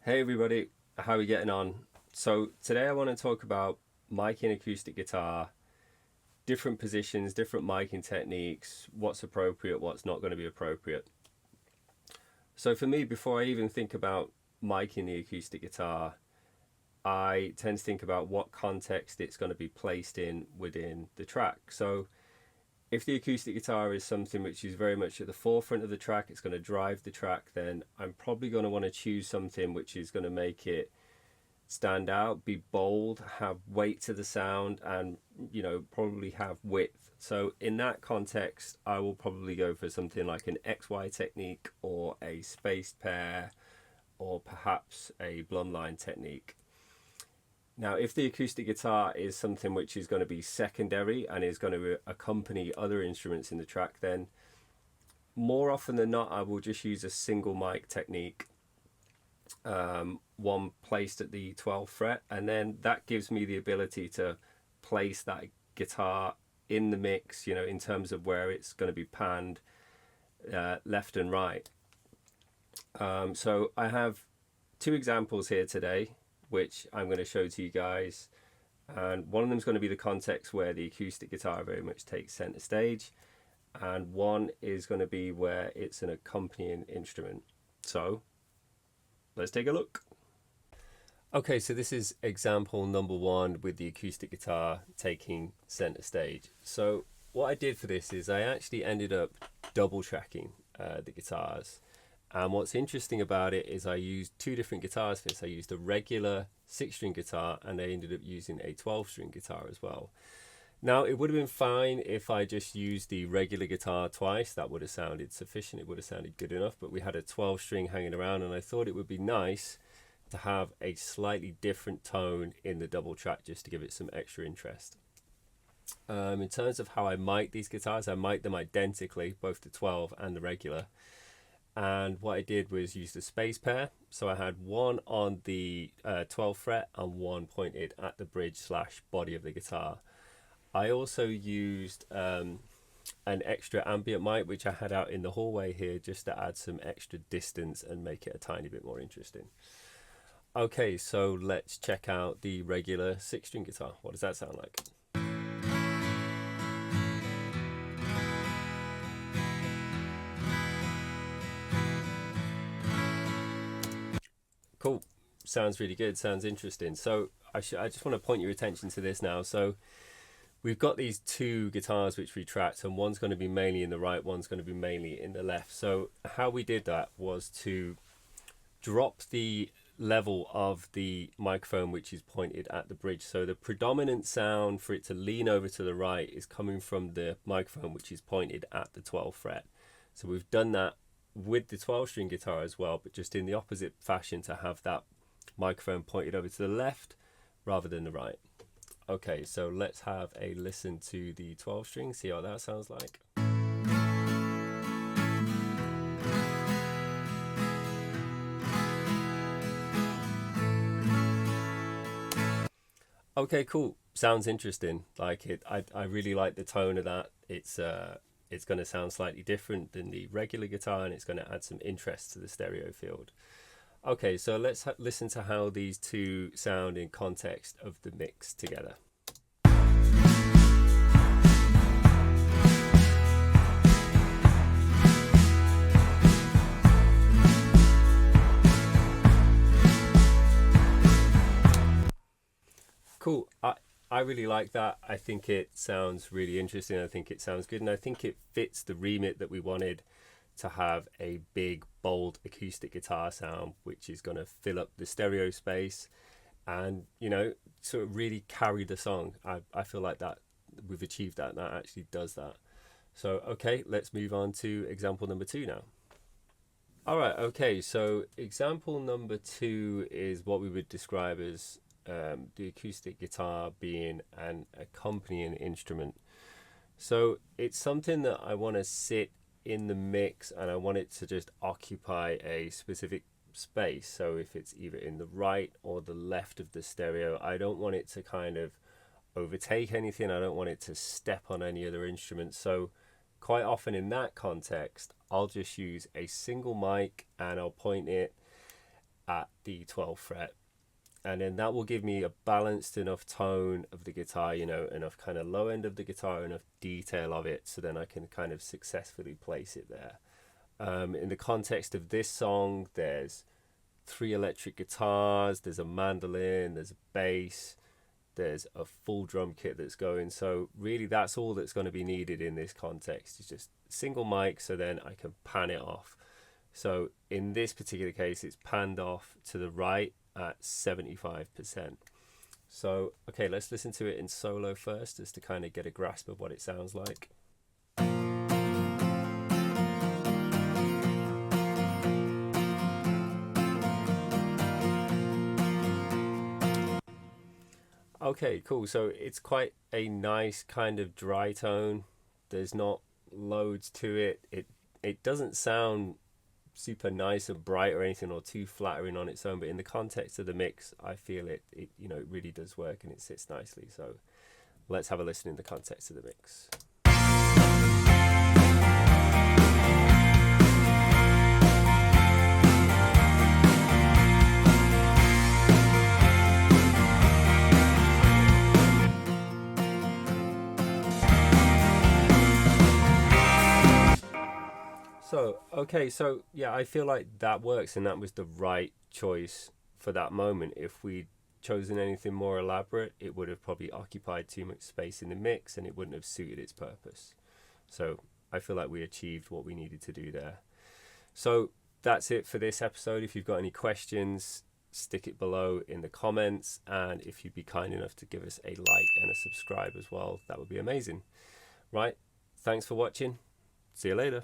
Hey everybody, how are we getting on? So today I want to talk about miking acoustic guitar, different positions, different miking techniques, what's appropriate, what's not going to be appropriate. So for me, before I even think about miking the acoustic guitar, I tend to think about what context it's going to be placed in within the track. So if the acoustic guitar is something which is very much at the forefront of the track, it's going to drive the track, then I'm probably going to want to choose something which is going to make it stand out, be bold, have weight to the sound, and probably have width. So in that context, I will probably go for something like an XY technique or a spaced pair or perhaps a blonde line technique. Now, if the acoustic guitar is something which is going to be secondary and is going to accompany other instruments in the track, then more often than not, I will just use a single mic technique, one placed at the 12th fret, and then that gives me the ability to place that guitar in the mix, in terms of where it's going to be panned left and right. So I have two examples here today, which I'm going to show to you guys. And one of them is going to be the context where the acoustic guitar very much takes center stage, and one is going to be where it's an accompanying instrument. So let's take a look. Okay, so this is example number one with the acoustic guitar taking center stage. So what I did for this is I actually ended up double tracking the guitars. And what's interesting about it is I used two different guitars for this. I used a regular 6-string guitar and I ended up using a 12-string guitar as well. Now, it would have been fine if I just used the regular guitar twice. That would have sounded sufficient. It would have sounded good enough. But we had a 12-string hanging around, and I thought it would be nice to have a slightly different tone in the double track just to give it some extra interest. In terms of how I mic these guitars, I mic them identically, both the 12 and the regular. And what I did was use the space pair. So I had one on the 12th fret and one pointed at the bridge / body of the guitar. I also used an extra ambient mic, which I had out in the hallway here, just to add some extra distance and make it a tiny bit more interesting. Okay, so let's check out the regular 6-string guitar. What does that sound like? Cool. Sounds really good. Sounds interesting. So I just want to point your attention to this now. So we've got these two guitars which we tracked, and one's going to be mainly in the right, one's going to be mainly in the left. So how we did that was to drop the level of the microphone which is pointed at the bridge. So the predominant sound for it to lean over to the right is coming from the microphone which is pointed at the 12th fret. So we've done that with the 12-string guitar as well, but just in the opposite fashion, to have that microphone pointed over to the left rather than the right. Okay, so let's have a listen to the 12-string, see how that sounds like. Okay, cool. Sounds interesting. Like it, I really like the tone of that. It's going to sound slightly different than the regular guitar, and it's going to add some interest to the stereo field. Okay, so let's listen to how these two sound in context of the mix together. Cool. I really like that. I think it sounds really interesting. I think it sounds good, and I think it fits the remit that we wanted to have a big, bold acoustic guitar sound, which is going to fill up the stereo space and, sort of really carry the song. I feel like that we've achieved that, and that actually does that. So, okay, let's move on to example number 2 now. All right, okay, so example number 2 is what we would describe as the acoustic guitar being an accompanying instrument. So it's something that I want to sit in the mix, and I want it to just occupy a specific space. So if it's either in the right or the left of the stereo, I don't want it to kind of overtake anything. I don't want it to step on any other instruments. So quite often in that context, I'll just use a single mic and I'll point it at the 12th fret, and then that will give me a balanced enough tone of the guitar, you know, enough kind of low end of the guitar, enough detail of it, so then I can kind of successfully place it there. In the context of this song, there's 3 electric guitars, there's a mandolin, there's a bass, there's a full drum kit that's going. So really that's all that's going to be needed in this context, is just single mic, so then I can pan it off. So in this particular case, it's panned off to the right at 75%. So okay, let's listen to it in solo first, just to kind of get a grasp of what it sounds like. Okay, cool. So it's quite a nice kind of dry tone. There's not loads to it. It doesn't sound super nice and bright or anything, or too flattering on its own, but in the context of the mix, I feel it you know, it really does work and it sits nicely. So let's have a listen in the context of the mix. So, okay, so yeah, I feel like that works, and that was the right choice for that moment. If we'd chosen anything more elaborate, it would have probably occupied too much space in the mix and it wouldn't have suited its purpose. So I feel like we achieved what we needed to do there. So that's it for this episode. If you've got any questions, stick it below in the comments, and if you'd be kind enough to give us a like and a subscribe as well, that would be amazing. Right, thanks for watching. See you later.